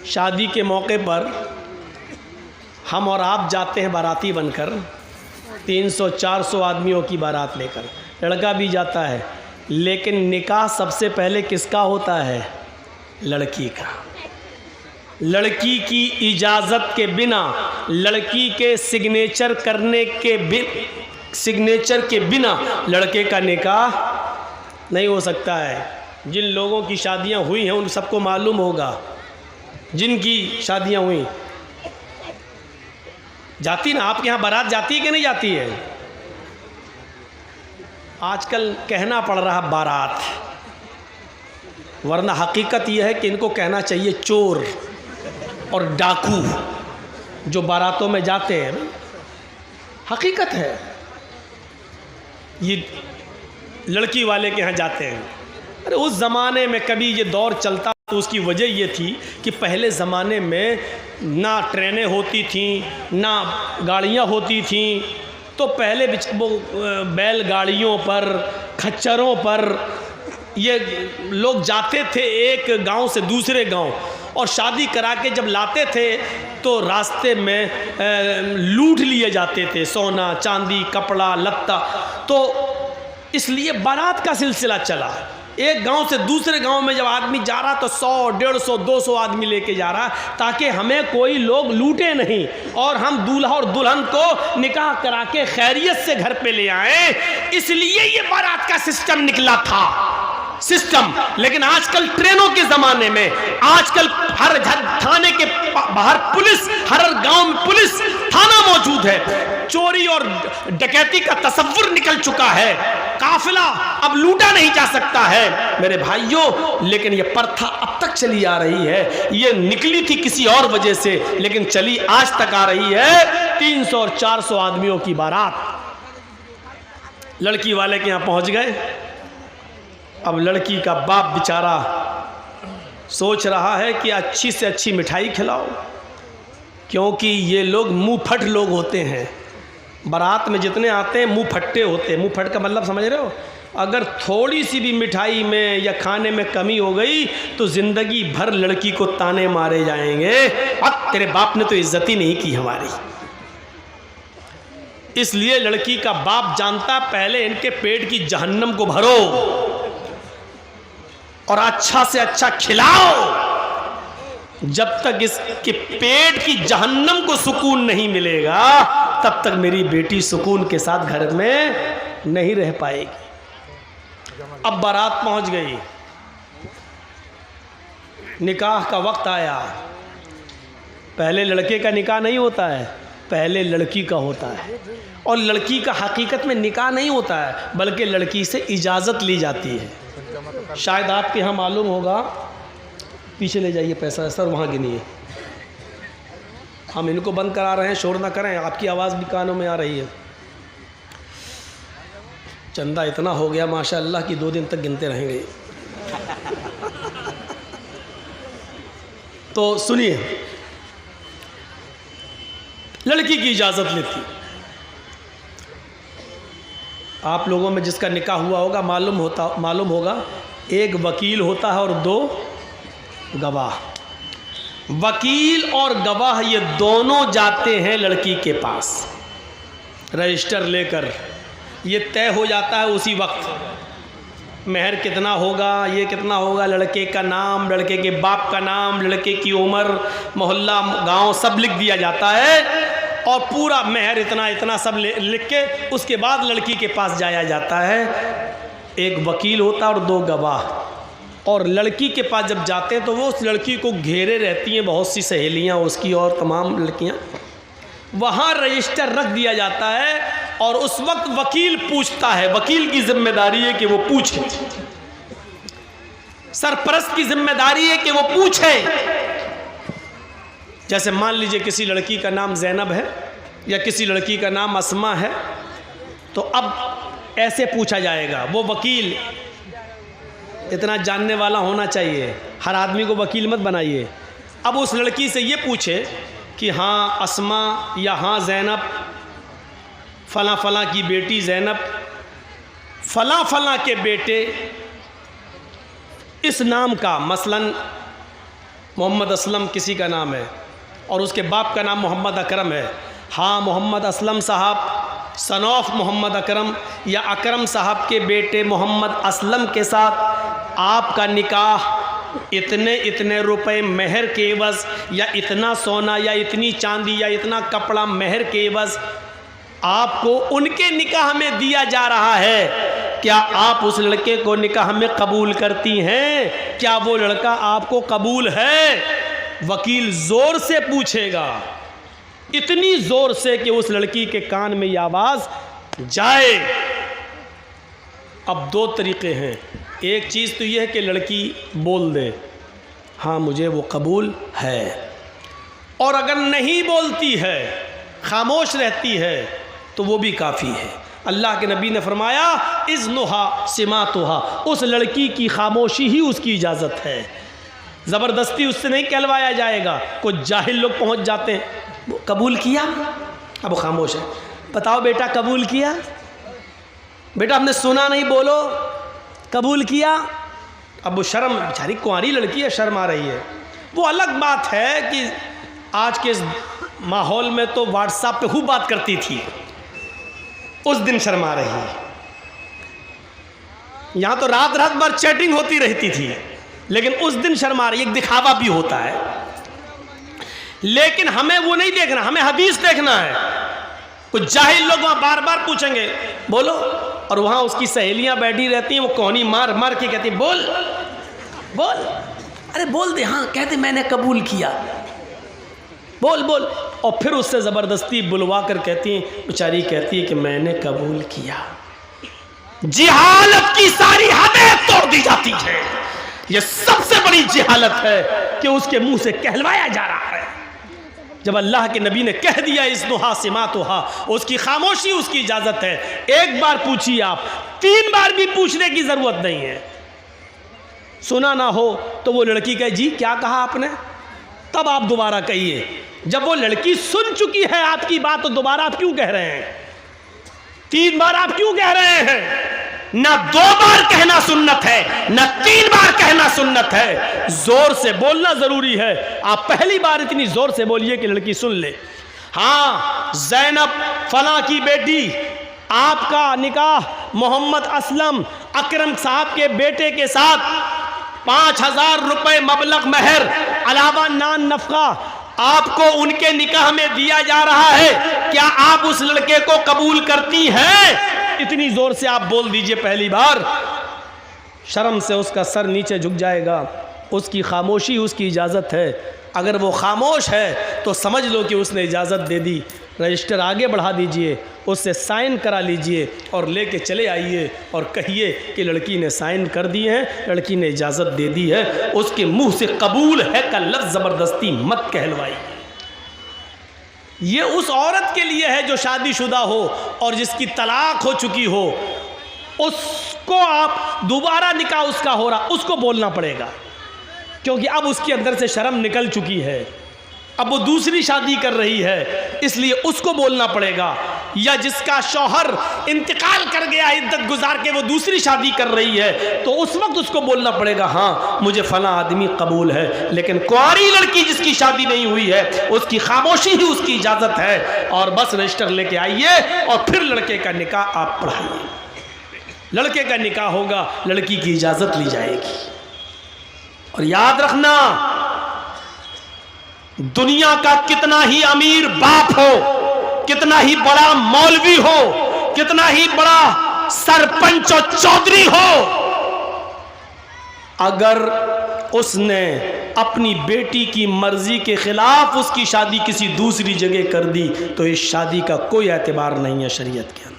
शादी के मौके पर हम और आप जाते हैं बाराती बनकर, 300-400 आदमियों की बारात लेकर, लड़का भी जाता है, लेकिन निकाह सबसे पहले किसका होता है? लड़की का। लड़की की इजाज़त के बिना, लड़की के सिग्नेचर के बिना लड़के का निकाह नहीं हो सकता है। जिन लोगों की शादियां हुई हैं उन सबको मालूम होगा, जिनकी शादियां हुई। जाती ना, आपके यहाँ बारात जाती है कि नहीं जाती है? आजकल कहना पड़ रहा बारात, वरना हकीकत यह है कि इनको कहना चाहिए चोर और डाकू जो बारातों में जाते हैं। हकीकत है, ये लड़की वाले के यहाँ जाते हैं। अरे उस ज़माने में कभी ये दौर चलता तो उसकी वजह ये थी कि पहले ज़माने में ना ट्रेनें होती थीं, ना गाड़ियाँ होती थीं, तो पहले बैलगाड़ियों पर, खच्चरों पर ये लोग जाते थे एक गांव से दूसरे गांव, और शादी करा के जब लाते थे तो रास्ते में लूट लिए जाते थे सोना चांदी कपड़ा लत्ता। तो इसलिए बारात का सिलसिला चला। एक गांव से दूसरे गांव में जब आदमी जा रहा तो 100, 150, 200 आदमी लेके जा रहा, ताकि हमें कोई लोग लूटे नहीं और हम दूल्हा और दुल्हन को निकाह करा के खैरियत से घर पे ले आए। इसलिए ये बारात का सिस्टम निकला था, सिस्टम। लेकिन आजकल ट्रेनों के ज़माने में, आजकल हर थाने के बाहर पुलिस, हर गांव में पुलिस थाना मौजूद है। चोरी और डकैती का तसव्वुर निकल चुका है, काफिला अब लूटा नहीं जा सकता है मेरे भाइयों। लेकिन ये प्रथा अब तक चली आ रही है। ये निकली थी किसी और वजह से, लेकिन चली आज तक आ रही है। 300 और 400 आदमियों की बारात लड़की वाले के यहाँ पहुंच गए। अब लड़की का बाप बेचारा सोच रहा है कि अच्छी से अच्छी मिठाई खिलाओ, क्योंकि ये लोग मुंह फट लोग होते हैं। बारात में जितने आते हैं मुंह फट्टे होते हैं। मुंह फट का मतलब समझ रहे हो? अगर थोड़ी सी भी मिठाई में या खाने में कमी हो गई तो ज़िंदगी भर लड़की को ताने मारे जाएंगे, अब तेरे बाप ने तो इज्जत ही नहीं की हमारी। इसलिए लड़की का बाप जानता, पहले इनके पेट की जहन्नम को भरो और अच्छा से अच्छा खिलाओ। जब तक इसके पेट की जहन्नम को सुकून नहीं मिलेगा तब तक मेरी बेटी सुकून के साथ घर में नहीं रह पाएगी। अब बारात पहुंच गई, निकाह का वक्त आया। पहले लड़के का निकाह नहीं होता है, पहले लड़की का होता है। और लड़की का हकीकत में निकाह नहीं होता है, बल्कि लड़की से इजाज़त ली जाती है। शायद आपके यहाँ मालूम होगा, पीछे ले जाइए पैसा सर, वहाँ गिनिए। हम इनको बंद करा रहे हैं, शोर ना करें, आपकी आवाज़ भी कानों में आ रही है। चंदा इतना हो गया माशाअल्लाह कि 2 दिन तक गिनते रहेंगे। तो सुनिए, लड़की की इजाज़त लेती। आप लोगों में जिसका निकाह हुआ होगा मालूम होगा, एक वकील होता है और 2 गवाह। वकील और गवाह ये दोनों जाते हैं लड़की के पास रजिस्टर लेकर। ये तय हो जाता है उसी वक्त, महर कितना होगा, ये कितना होगा, लड़के का नाम, लड़के के बाप का नाम, लड़के की उम्र, मोहल्ला, गांव सब लिख दिया जाता है और पूरा महर इतना इतना सब लिख के उसके बाद लड़की के पास जाया जाता है। एक वकील होता है और 2 गवाह। और लड़की के पास जब जाते हैं तो वो उस लड़की को घेरे रहती हैं बहुत सी सहेलियां उसकी और तमाम लड़कियां। वहाँ रजिस्टर रख दिया जाता है और उस वक्त वकील पूछता है। वकील की जिम्मेदारी है कि वो पूछे, सरपरस्त की जिम्मेदारी है कि वो पूछे। जैसे मान लीजिए किसी लड़की का नाम ज़ैनब है या किसी लड़की का नाम अस्मा है, तो अब ऐसे पूछा जाएगा। वो वकील इतना जानने वाला होना चाहिए, हर आदमी को वकील मत बनाइए। अब उस लड़की से ये पूछे कि हाँ अस्मा या हाँ ज़ैनब, फ़लाँ फ़लाँ की बेटी ज़ैनब, फ़लाँ फ़लाँ के बेटे इस नाम का, मसलन मोहम्मद असलम किसी का नाम है और उसके बाप का नाम मोहम्मद अकरम है। हाँ, मोहम्मद असलम साहब सन ऑफ मोहम्मद अकरम या अकरम साहब के बेटे मोहम्मद असलम के साथ आपका निकाह इतने इतने रुपए मेहर के एवज़ या इतना सोना या इतनी चांदी या इतना कपड़ा मेहर के एवज़ आपको उनके निकाह में दिया जा रहा है। क्या आप उस लड़के को निकाह में कबूल करती हैं? क्या वो लड़का आपको कबूल है? वकील ज़ोर से पूछेगा, इतनी ज़ोर से कि उस लड़की के कान में ये आवाज़ जाए। अब दो तरीक़े हैं। एक चीज़ तो यह है कि लड़की बोल दे हाँ मुझे वो कबूल है, और अगर नहीं बोलती है, खामोश रहती है, तो वो भी काफ़ी है। अल्लाह के नबी ने फरमाया इज़्नुहा सिमातुहा, उस लड़की की खामोशी ही उसकी इजाज़त है। ज़बरदस्ती उससे नहीं कहलवाया जाएगा। कुछ जाहिल लोग पहुंच जाते हैं, कबूल किया, अब वो खामोश है। बताओ बेटा कबूल किया? बेटा हमने सुना नहीं, बोलो कबूल किया। अब वो शर्म, बेचारी कुंवारी लड़की है, शर्म आ रही है। वो अलग बात है कि आज के इस माहौल में तो व्हाट्सएप पे खूब बात करती थी, उस दिन शर्मा रही है। यहाँ तो रात रात भर चैटिंग होती रहती थी, लेकिन उस दिन शर्मा रही है। एक दिखावा भी होता है, लेकिन हमें वो नहीं देखना, हमें हदीस देखना है। कुछ जाहिल लोग वहाँ बार बार पूछेंगे बोलो, और वहाँ उसकी सहेलियाँ बैठी रहती हैं, वो कौनी मार मार के कहती बोल बोल, अरे बोल दे, हाँ कहते मैंने कबूल किया, बोल बोल। और फिर उससे ज़बरदस्ती बुलवा कर कहती हैं, बेचारी कहती है कि मैंने कबूल किया। जिहालत की सारी हदें तोड़ दी जाती है। यह सबसे बड़ी जिहालत है कि उसके मुंह से कहलवाया जा रहा है। जब अल्लाह के नबी ने कह दिया इज़्नुहा सिमातुहा, उसकी खामोशी उसकी इजाज़त है। एक बार पूछिए आप, 3 बार भी पूछने की ज़रूरत नहीं है। सुना ना हो तो वो लड़की कहे जी क्या कहा आपने, तब आप दोबारा कहिए। जब वो लड़की सुन चुकी है आपकी बात, तो दोबारा आप क्यों कह रहे हैं? 3 बार आप क्यों कह रहे हैं? ना 2 बार कहना सुन्नत है, ना 3 बार कहना सुन्नत है। जोर से बोलना जरूरी है। आप पहली बार इतनी जोर से बोलिए कि लड़की सुन ले। हाँ, ज़ैनब फला की बेटी, आपका निकाह मोहम्मद असलम अकरम साहब के बेटे के साथ 5000 रुपए मबलग महर अलावा नान नफका आपको उनके निकाह में दिया जा रहा है। क्या आप उस लड़के को कबूल करती हैं? इतनी जोर से आप बोल दीजिए पहली बार। शर्म से उसका सर नीचे झुक जाएगा। उसकी खामोशी उसकी इजाज़त है। अगर वो खामोश है तो समझ लो कि उसने इजाज़त दे दी। रजिस्टर आगे बढ़ा दीजिए, उससे साइन करा लीजिए और लेके चले आइए और कहिए कि लड़की ने साइन कर दिए हैं, लड़की ने इजाज़त दे दी है। उसके मुंह से कबूल है का लफ्ज़ ज़बरदस्ती मत कहलवाइए। ये उस औरत के लिए है जो शादीशुदा हो और जिसकी तलाक हो चुकी हो। उसको आप दोबारा निकाह उसका हो रहा, उसको बोलना पड़ेगा, क्योंकि अब उसके अंदर से शर्म निकल चुकी है। अब वो दूसरी शादी कर रही है, इसलिए उसको बोलना पड़ेगा। या जिसका शौहर इंतकाल कर गया, इद्दत गुजार के वो दूसरी शादी कर रही है, तो उस वक्त उसको बोलना पड़ेगा हाँ मुझे फला आदमी कबूल है। लेकिन कुंवारी लड़की जिसकी शादी नहीं हुई है, उसकी खामोशी ही उसकी इजाज़त है। और बस रजिस्टर लेके आइए और फिर लड़के का निकाह आप पढ़ाइए। लड़के का निकाह होगा, लड़की की इजाज़त ली जाएगी। और याद रखना, दुनिया का कितना ही अमीर बाप हो, कितना ही बड़ा मौलवी हो, कितना ही बड़ा सरपंच और चौधरी हो, अगर उसने अपनी बेटी की मर्जी के खिलाफ उसकी शादी किसी दूसरी जगह कर दी तो इस शादी का कोई एतबार नहीं है शरीयत के अंदर।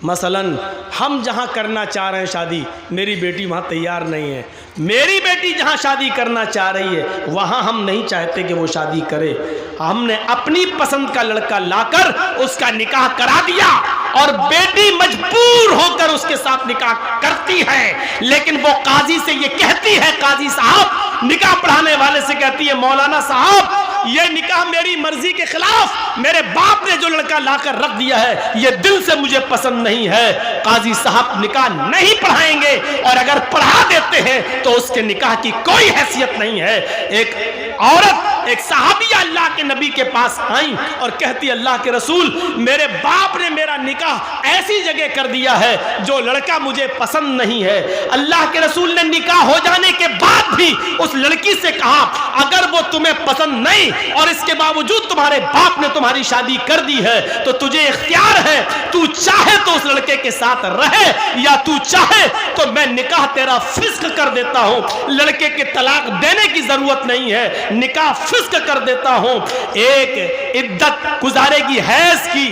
मसलन हम जहाँ करना चाह रहे हैं शादी, मेरी बेटी वहाँ तैयार नहीं है। मेरी बेटी जहाँ शादी करना चाह रही है वहाँ हम नहीं चाहते कि वो शादी करे। हमने अपनी पसंद का लड़का लाकर उसका निकाह करा दिया और बेटी मजबूर होकर उसके साथ निकाह करती है। लेकिन वो काजी से ये कहती है, काजी साहब निकाह पढ़ाने वाले से कहती है, मौलाना साहब ये निकाह मेरी मर्जी के खिलाफ मेरे बाप ने जो लड़का लाकर रख दिया है, ये दिल से मुझे पसंद नहीं है। काजी साहब निकाह नहीं पढ़ाएंगे, और अगर पढ़ा देते हैं तो उसके निकाह की कोई हैसियत नहीं है। एक औरत, एक सहाबिया अल्लाह के नबी के पास आई और कहती, अल्लाह के रसूल, मेरे बाप ने मेरा निकाह ऐसी जगह कर दिया है जो लड़का मुझे पसंद नहीं है। अल्लाह के रसूल ने निकाह हो जाने के बाद भी उस लड़की से कहा, अगर वो तुम्हें पसंद नहीं और इसके बावजूद तुम्हारे बाप ने तुम्हारी शादी कर दी है तो तुझे इख्तियार है, तू चाहे तो उस लड़के के साथ रहे या तू चाहे तो मैं निकाह तेरा फिस्क कर देता हूं। लड़के के तलाक देने की जरूरत नहीं है, निकाह फिस्क कर देता हूं। एक इद्दत गुजारेगी हैज की,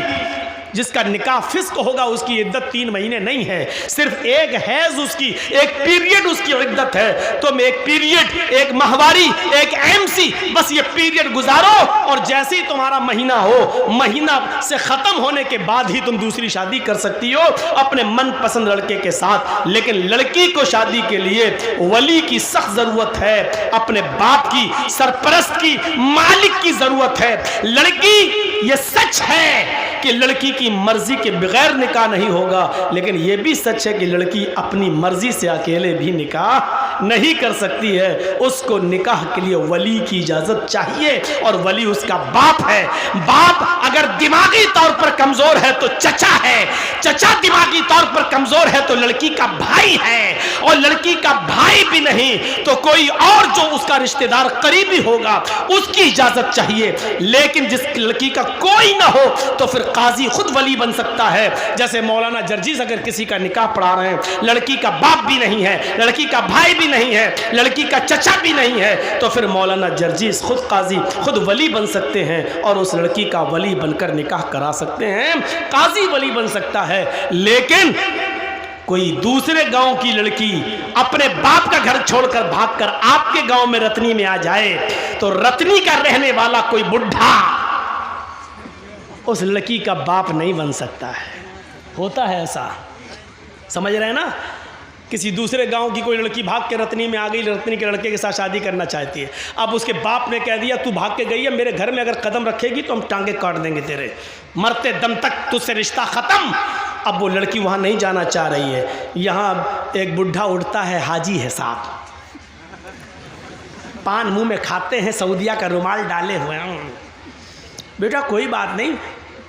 जिसका निकाह फिस्क होगा उसकी इद्दत 3 महीने नहीं है, सिर्फ एक हैज उसकी, एक पीरियड उसकी इद्दत है। तुम एक पीरियड, एक माहवारी, एक एमसी, बस ये पीरियड गुजारो और जैसे ही तुम्हारा महीना हो, महीना से खत्म होने के बाद ही तुम दूसरी शादी कर सकती हो अपने मनपसंद लड़के के साथ। लेकिन लड़की को शादी के लिए वली की सख्त जरूरत है, अपने बाप की, सरपरस्त की, मालिक की जरूरत है। लड़की, ये सच है कि लड़की की मर्जी के बगैर निकाह नहीं होगा, लेकिन यह भी सच है कि लड़की अपनी मर्जी से अकेले भी निकाह नहीं कर सकती है। उसको निकाह के लिए वली की इजाजत चाहिए, और वली उसका बाप है। बाप अगर दिमागी तौर पर कमजोर है तो चचा है, चचा दिमागी तौर पर कमजोर है तो लड़की का भाई है, और लड़की का भाई भी नहीं तो कोई और जो उसका रिश्तेदार करीबी होगा उसकी इजाजत चाहिए। लेकिन जिस लड़की का कोई ना हो तो फिर काजी खुद वली बन सकता है। जैसे मौलाना जर्जीस अगर किसी का निकाह पढ़ा रहे हैं, लड़की का बाप भी नहीं है, लड़की का भाई भी नहीं है, लड़की का चचा भी नहीं है, तो फिर मौलाना जर्जीस खुद काजी, खुद वली बन सकते हैं और उस लड़की का वली बनकर निकाह करा सकते हैं। काजी वली बन सकता है। लेकिन कोई दूसरे गांव की लड़की अपने बाप का घर छोड़कर भागकर आपके गांव में रतनी में आ जाए तो रतनी का रहने वाला कोई बुढ़ा उस लड़की का बाप नहीं बन सकता है। होता है ऐसा, समझ रहे हैं ना। किसी दूसरे गांव की कोई लड़की भाग के रतनी में आ गई, रतनी के लड़के के साथ शादी करना चाहती है। अब उसके बाप ने कह दिया, तू भाग के गई है, मेरे घर में अगर कदम रखेगी तो हम टांगे काट देंगे तेरे, मरते दम तक तुझसे रिश्ता ख़त्म। अब वो लड़की वहाँ नहीं जाना चाह रही है। यहाँ एक बुढ़ा उठता है, हाजी है साहब, पान मुंह में खाते हैं, सऊदिया का रुमाल डाले हुए हैं। बेटा कोई बात नहीं,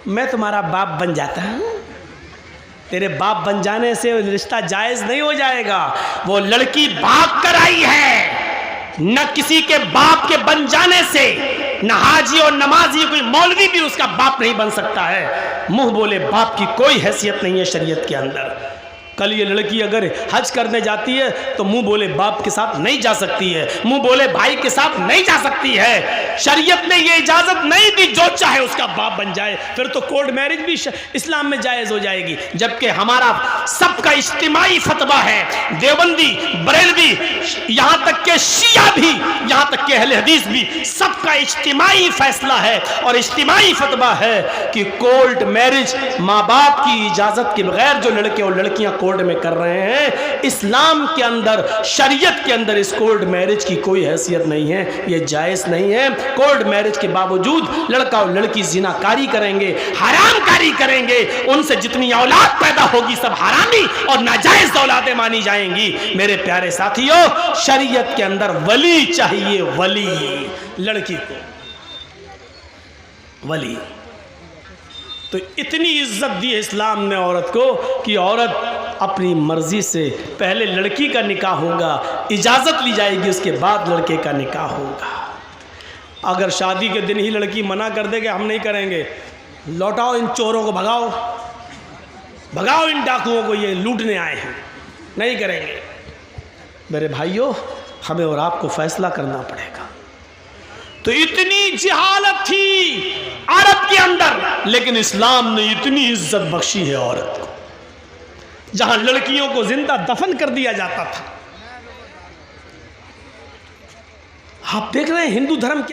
मैं तुम्हारा बाप बन जाता हूँ। तेरे बाप बन जाने से रिश्ता जायज़ नहीं हो जाएगा। वो लड़की भाग कर आई है, न किसी के बाप के बन जाने से, न हाजी और नमाजी कोई मौलवी भी उसका बाप नहीं बन सकता है। मुंह बोले बाप की कोई हैसियत नहीं है शरीयत के अंदर। कल ये लड़की अगर हज करने जाती है तो मुंह बोले बाप के साथ नहीं जा सकती है, मुंह बोले भाई के साथ नहीं जा सकती है। शरीयत ने ये इजाज़त नहीं दी जो चाहे उसका बाप बन जाए, फिर तो कोर्ट मैरिज भी इस्लाम में जायज़ हो जाएगी। जबकि हमारा सबका इज्तिमाई फतवा है, देवबंदी, बरेलवी, यहाँ तक के शिया भी, यहाँ तक के अहले हदीस भी, सबका इज्तिमाई फैसला है और इज्तिमाई फतवा है कि कोर्ट मैरिज माँ बाप की इजाज़त के बगैर जो लड़के और लड़कियाँ कोर्ट में कर रहे हैं, इस्लाम के अंदर, शरीयत के अंदर इस कोर्ट मैरिज की कोई हैसियत नहीं है, ये जायज़ नहीं है। कोर्ट मैरिज के बावजूद लड़का और लड़की जिनाकारी करेंगे, हरामकारी करेंगे, उनसे जितनी औलाद पैदा होगी सब हरामी और नाजायज औलादें मानी जाएंगी। मेरे प्यारे साथियों, शरीयत के अंदर वली चाहिए, वली, लड़की को वली। तो इतनी इज्जत दी है इस्लाम ने औरत को कि औरत अपनी मर्जी से पहले लड़की का निकाह होगा, इजाज़त ली जाएगी, उसके बाद लड़के का निकाह होगा। अगर शादी के दिन ही लड़की मना कर दे कि हम नहीं करेंगे, लौटाओ इन चोरों को, भगाओ भगाओ इन डाकुओं को, ये लूटने आए हैं, नहीं करेंगे। मेरे भाइयों, हमें और आपको फैसला करना पड़ेगा। तो इतनी जहालत थी अरब के अंदर, लेकिन इस्लाम ने इतनी इज्जत बख्शी है औरत को। जहां लड़कियों को जिंदा दफन कर दिया जाता था, आप देख रहे हैं हिंदू धर्म